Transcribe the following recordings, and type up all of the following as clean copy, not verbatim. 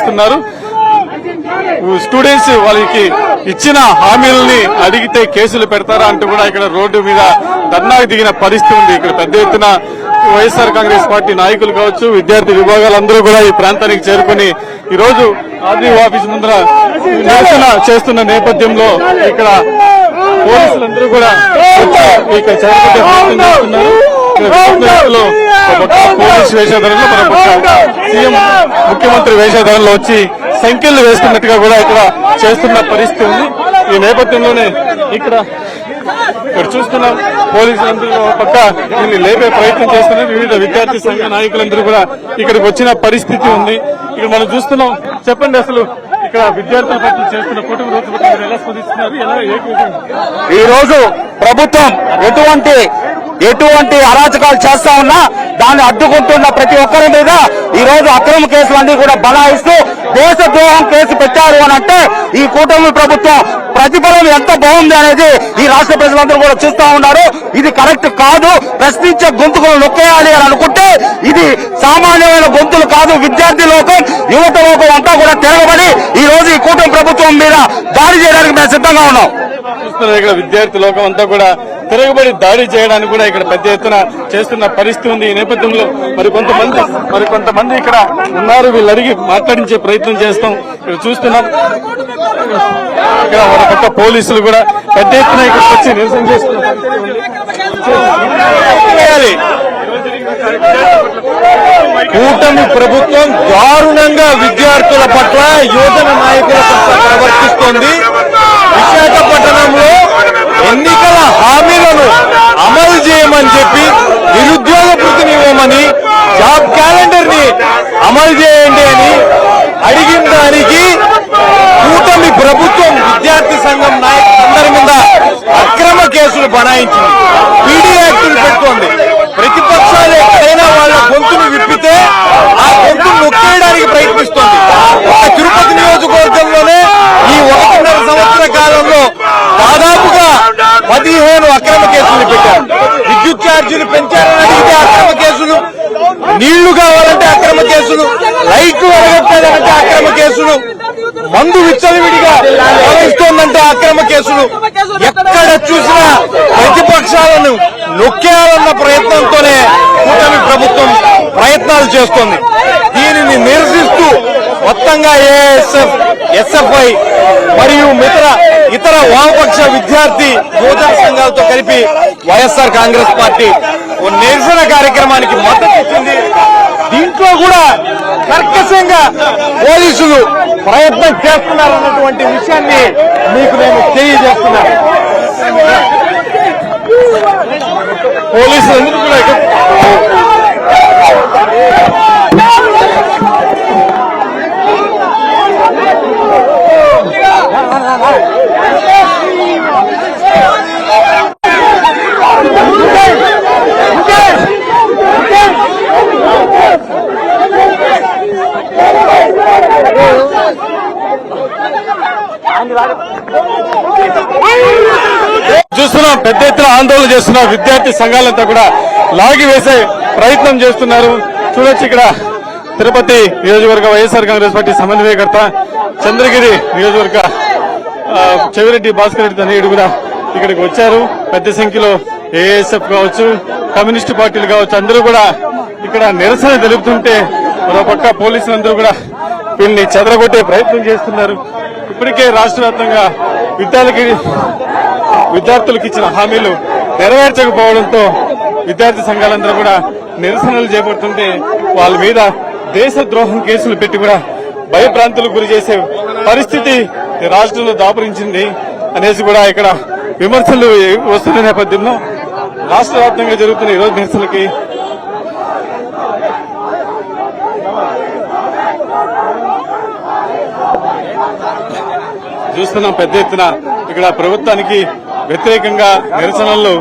చేస్తున్నారు. స్టూడెంట్స్ వాళ్ళకి ఇచ్చిన హామీలని అడిగితే కేసులు పెడతారా అంటూ కూడా ఇక్కడ రోడ్డు మీద ధర్నాకు దిగిన పరిస్థితి ఉంది. ఇక్కడ పెద్ద ఎత్తున వైఎస్ఆర్ కాంగ్రెస్ పార్టీ నాయకులు కావచ్చు, విద్యార్థి విభాగాలందరూ కూడా ఈ ప్రాంతానికి చేరుకుని ఈ రోజు ఆర్డీఓ ఆఫీస్ ముందర నిరసన చేస్తున్న నేపథ్యంలో ఇక్కడ పోలీసులందరూ కూడా ఇక్కడ చేరుకునే ప్రయత్నం చేస్తున్నారు. పోలీస్ వేషధారణలో మరొక సీఎం ముఖ్యమంత్రి వేషధారణలో వచ్చి సంఖ్యలు వేస్తున్నట్టుగా కూడా ఇక్కడ చేస్తున్న పరిస్థితి ఉంది. ఈ నేపథ్యంలోనే ఇక్కడ చూస్తున్నాం పోలీసులందరూ పక్క దీన్ని లేపే ప్రయత్నం చేస్తున్నారు. వివిధ విద్యార్థి సంఘ నాయకులందరూ కూడా ఇక్కడికి వచ్చిన పరిస్థితి ఉంది. ఇక్కడ మనం చూస్తున్నాం. చెప్పండి, అసలు ఇక్కడ విద్యార్థుల పట్ల చేస్తున్న కుటుంబ రోజు ఎలా స్పందిస్తున్నారు? ఈ రోజు ప్రభుత్వం ఎటువంటి అరాచకాలు చేస్తా ఉన్నా దాన్ని అడ్డుకుంటున్న ప్రతి ఒక్కరి మీద ఈ రోజు అక్రమ కేసులన్నీ కూడా బనాయిస్తూ దేశద్రోహం కేసు పెట్టారు అని అంటే ఈ కూటమి ప్రభుత్వం ప్రతిఫలం ఎంత బాగుంది అనేది ఈ రాష్ట్ర ప్రజలందరూ కూడా చూస్తా ఉన్నారు. ఇది కరెక్ట్ కాదు. ప్రశ్నించే గొంతుకులు నొక్కేయాలి అని అనుకుంటే ఇది సామాన్యమైన గొంతులు కాదు. విద్యార్థి లోకం, యువత లోకం అంతా కూడా తిరగబడి ఈ రోజు ఈ కూటమి ప్రభుత్వం మీద దాడి చేయడానికి మేము సిద్ధంగా ఉన్నాం. ఇక్కడ విద్యార్థి లోకం అంతా కూడా తిరగబడి దాడి చేయడానికి కూడా ఇక్కడ పెద్ద ఎత్తున చేస్తున్న పరిస్థితి ఉంది. ఈ నేపథ్యంలో మరికొంతమంది ఇక్కడ ఉన్నారు. వీళ్ళు అడిగి మాట్లాడించే ప్రయత్నం చేస్తాం. ఇక్కడ చూస్తున్నాం. ఇక్కడ ఒక పక్క పోలీసులు కూడా పెద్ద ఎత్తున ఇక్కడికి వచ్చి నిరసన చేస్తున్న కూటమి ప్రభుత్వం దారుణంగా విద్యార్థుల పట్ల, యువజన నాయకుల పట్ల ప్రవర్తిస్తోంది. విశాఖపట్నంలో ఎన్నికల హామీలను అమలు చేయమని చెప్పి, నిరుద్యోగ వృత్తినివ్వమని, జాబ్ క్యాలెండర్ ని అమలు చేయండి అని అడిగిన దానికి కూటమి ప్రభుత్వం విద్యార్థి సంఘం నాయకులందరి మీద అక్రమ కేసులు బనాయించింది. పీడీ యాక్టులు పెట్టుకోండి. ప్రతిపక్షాలు ఎక్కడైనా వాళ్ళ గొంతును విప్పితే ఆ గొంతును నొక్కేయడానికి ప్రయత్నిస్తోంది. ఒక తిరుపతి నియోజకవర్గంలోనే ఈ 1.5 సంవత్సర కాలంలో దాదాపుగా 15 అక్రమ కేసులు పెట్టారు. విద్యుత్ ఛార్జీలు పెంచారని అడిగితే అక్రమ కేసులు, నీళ్లు కావాలంటే అక్రమ కేసులు, లైట్లు అడగట్లేదంటే అక్రమ కేసులు, మందు విచ్చలవిడిగా ప్రవహిస్తోందంటే అక్రమ కేసులు. ఎక్కడ చూసినా ప్రతిపక్షాలను నొక్కేయాలన్న ప్రయత్నంతోనే కూటమి ప్రభుత్వం ప్రయత్నాలు చేస్తోంది. దీనిని నిరసిస్తూ మొత్తంగా ఏఎస్ఎఫ్, ఎస్ఎఫ్ఐ మరియు ఇతర వామపక్ష విద్యార్థి యువజన సంఘాలతో కలిపి వైఎస్ఆర్ కాంగ్రెస్ పార్టీ ఓ నిరసన కార్యక్రమానికి మద్దతు ఇచ్చింది. దీంట్లో కూడా కర్కశంగా పోలీసులు ప్రయత్నం చేస్తున్నారన్నటువంటి విషయాన్ని మీకు నేను తెలియజేస్తున్నాను. పోలీసులందరూ కూడా చూస్తున్నాం. పెద్ద ఎత్తున ఆందోళన చేస్తున్న విద్యార్థి సంఘాలంతా కూడా లాగి వేసే ప్రయత్నం చేస్తున్నారు. చూడొచ్చు, ఇక్కడ తిరుపతి నియోజకవర్గ వైఎస్ఆర్ కాంగ్రెస్ పార్టీ సమన్వయకర్త, చంద్రగిరి నియోజకవర్గ చెవిరెడ్డి భాస్కర్ రెడ్డి తనయుడు కూడా ఇక్కడికి వచ్చారు. పెద్ద సంఖ్యలో ఏఎస్ఎఫ్ కావచ్చు, కమ్యూనిస్టు పార్టీలు కావచ్చు, అందరూ కూడా ఇక్కడ నిరసన తెలుపుతుంటే మరోపక్క పోలీసులందరూ కూడా వీళ్ళని చెదరగొట్టే ప్రయత్నం చేస్తున్నారు. ఇప్పటికే రాష్ట్ర వ్యాప్తంగా విద్యార్థులకు ఇచ్చిన హామీలు నెరవేర్చకపోవడంతో విద్యార్థి సంఘాలందరూ కూడా నిరసనలు చేపడుతుంటే వాళ్ళ మీద దేశద్రోహం కేసులు పెట్టి కూడా భయభ్రాంతులకు గురి చేసే పరిస్థితి రాష్ట్రంలో దాపురించింది అనేసి కూడా ఇక్కడ విమర్శలు వస్తున్న నేపథ్యంలో రాష్ట్ర వ్యాప్తంగా జరుగుతున్న ఈరోజు నిరసనలకి చూస్తున్నాం. పెద్ద ఎత్తున ఇక్కడ ప్రభుత్వానికి వ్యతిరేకంగా నిరసనలు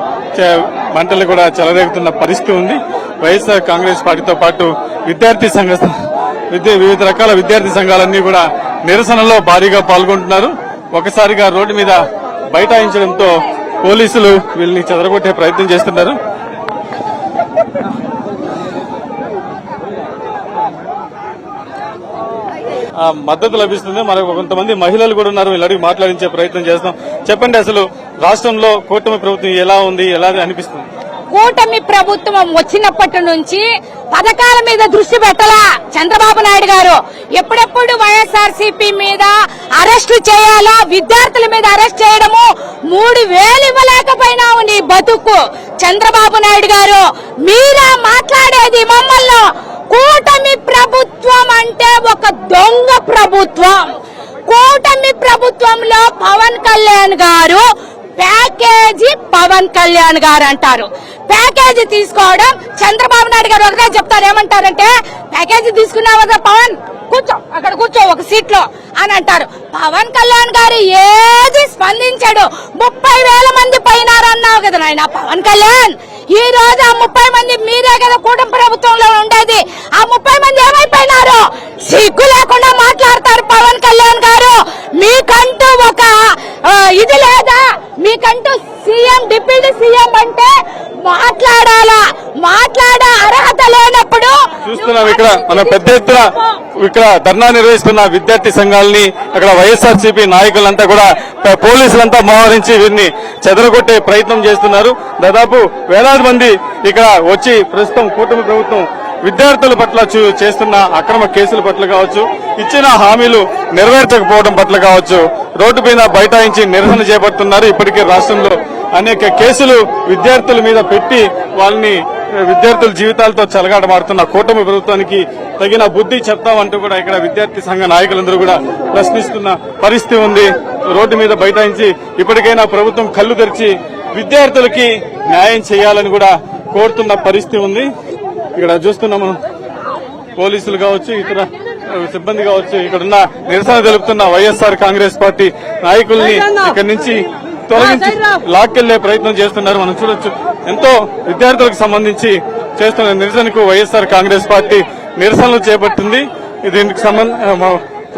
మంటలు కూడా చెలరేగుతున్న పరిస్థితి ఉంది. వైఎస్ఆర్ కాంగ్రెస్ పార్టీతో పాటు వివిధ రకాల విద్యార్థి సంఘాలన్నీ కూడా నిరసనలో భారీగా పాల్గొంటున్నారు. ఒకసారిగా రోడ్డు మీద బైఠాయించడంతో పోలీసులు వీళ్ళని చెదరగొట్టే ప్రయత్నం చేస్తున్నారు. మద్దతు లభిస్తుంది. మరి కొంతమంది మహిళలు కూడా ఉన్నారు, వీళ్ళు అడిగి మాట్లాడించే ప్రయత్నం చేస్తాం. చెప్పండి, అసలు రాష్ట్రంలో కూటమి ప్రభుత్వం ఎలా ఉంది, ఎలా అనిపిస్తుంది? కూటమి ప్రభుత్వం వచ్చినప్పటి నుంచి పథకాల మీద దృష్టి పెట్టలా చంద్రబాబు నాయుడు గారు. ఎప్పుడెప్పుడు వైఎస్ఆర్సీపీ మీద అరెస్టు చేయాలా, విద్యార్థుల మీద అరెస్ట్ చేయడము, 3,000 ఇవ్వలేకపోయినా నీ బతుకు చంద్రబాబు నాయుడు గారు. మీరా మాట్లాడేది మమ్మల్ని? కూటమి ప్రభుత్వం అంటే ఒక దొంగ ప్రభుత్వం. కూటమి ప్రభుత్వంలో పవన్ కళ్యాణ్ గారు ప్యాకేజీ పవన్ కళ్యాణ్ గారు అంటారు. ప్యాకేజీ తీసుకోవడం చంద్రబాబు నాయుడు గారు ఒకటే చెప్తారు. ఏమంటారంటే, ప్యాకేజీ తీసుకున్నావు కదా పవన్, కూర్చో అక్కడ కూర్చో ఒక సీట్ లో అని అంటారు. పవన్ కళ్యాణ్ గారు ఏది స్పందించాడు. 30,000 మంది పోయినారన్నావు కదా నాయన పవన్ కళ్యాణ్. ఈ రోజు ఆ 30 మంది మీరే కదా కూటమి ప్రభుత్వంలో ఉండేది. ఆ 30 మంది ఏమైపోయినారు? సిగ్గు లేకుండా మాట్లాడతారు పవన్ కళ్యాణ్ గారు. మీకంటూ ఒక ఇది లేదా? మీకంటూ సీఎం, డిప్యూటీ సీఎం అంటే మాట్లాడాలా? మాట్లాడే అర్హత లేనప్పుడు చూస్తున్నాం. ఇక్కడ మన పెద్ద ఎత్తున ఇక్కడ ధర్నా నిర్వహిస్తున్న విద్యార్థి సంఘాలని, అక్కడ వైఎస్ఆర్సీపీ నాయకులంతా కూడా పోలీసులంతా మోహరించి వీరిని చెదరగొట్టే ప్రయత్నం చేస్తున్నారు. దాదాపు వేలాది మంది ఇక్కడ వచ్చి ప్రస్తుతం కూటమి ప్రభుత్వం విద్యార్థుల పట్ల చేస్తున్న అక్రమ కేసుల పట్ల కావచ్చు, ఇచ్చిన హామీలు నెరవేర్చకపోవడం పట్ల కావచ్చు, రోడ్డు పైన బైఠాయించి నిరసన చేపడుతున్నారు. ఇప్పటికే రాష్ట్రంలో అనేక కేసులు విద్యార్థుల మీద పెట్టి వాళ్ళని విద్యార్థుల జీవితాలతో చెలగాటమాడుతున్న కూటమి ప్రభుత్వానికి తగిన బుద్ధి చెప్తామంటూ కూడా ఇక్కడ విద్యార్థి సంఘ నాయకులందరూ కూడా ప్రశ్నిస్తున్న పరిస్థితి ఉంది. రోడ్డు మీద బైఠాయించి ఇప్పటికైనా ప్రభుత్వం కళ్లు తెరిచి విద్యార్థులకి న్యాయం చేయాలని కూడా కోరుతున్న పరిస్థితి ఉంది. ఇక్కడ చూస్తున్నాము, పోలీసులు కావచ్చు, ఇతర సిబ్బంది కావచ్చు, ఇక్కడున్న నిరసన తెలుపుతున్న వైఎస్ఆర్ కాంగ్రెస్ పార్టీ నాయకుల్ని ఇక్కడి నుంచి తొలగించి లాక్కెళ్లే ప్రయత్నం చేస్తున్నారు. మనం చూడొచ్చు, ఎంతో విద్యార్థులకు సంబంధించి చేస్తున్న నిరసనకు వైఎస్ఆర్ కాంగ్రెస్ పార్టీ నిరసనలు చేపట్టింది. దీనికి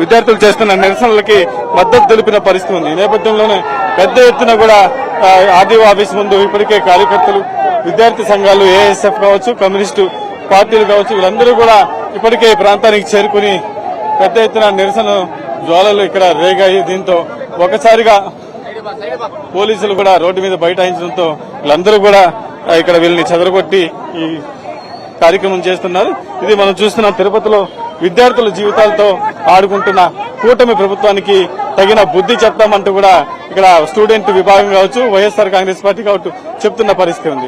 విద్యార్థులు చేస్తున్న నిరసనలకి మద్దతు తెలిపిన పరిస్థితి ఉంది. ఈ నేపథ్యంలోనే పెద్ద ఎత్తున కూడా ఆర్డీఓ ఆఫీస్ ముందు ఇప్పటికే కార్యకర్తలు, విద్యార్థి సంఘాలు, ఏఎస్ఎఫ్ కావచ్చు, కమ్యూనిస్టు పార్టీలు కావచ్చు, వీళ్ళందరూ కూడా ఇప్పటికే ఈ ప్రాంతానికి చేరుకుని పెద్ద ఎత్తున నిరసన జ్వాలలు ఇక్కడ రేగాయి. దీంతో ఒకసారిగా పోలీసులు కూడా రోడ్డు మీద బైఠాయించడంతో వీళ్ళందరూ కూడా ఇక్కడ వీళ్ళని చెదరగొట్టి ఈ కార్యక్రమం చేస్తున్నారు. ఇది మనం చూస్తున్నాం, తిరుపతిలో విద్యార్థుల జీవితాలతో ఆడుకుంటున్న కూటమి ప్రభుత్వానికి తగిన బుద్ధి చెప్తామంటూ కూడా ఇక్కడ స్టూడెంట్ విభాగం కావచ్చు, వైఎస్ఆర్ కాంగ్రెస్ పార్టీ కావచ్చు చెప్తున్న పరిస్థితి ఉంది.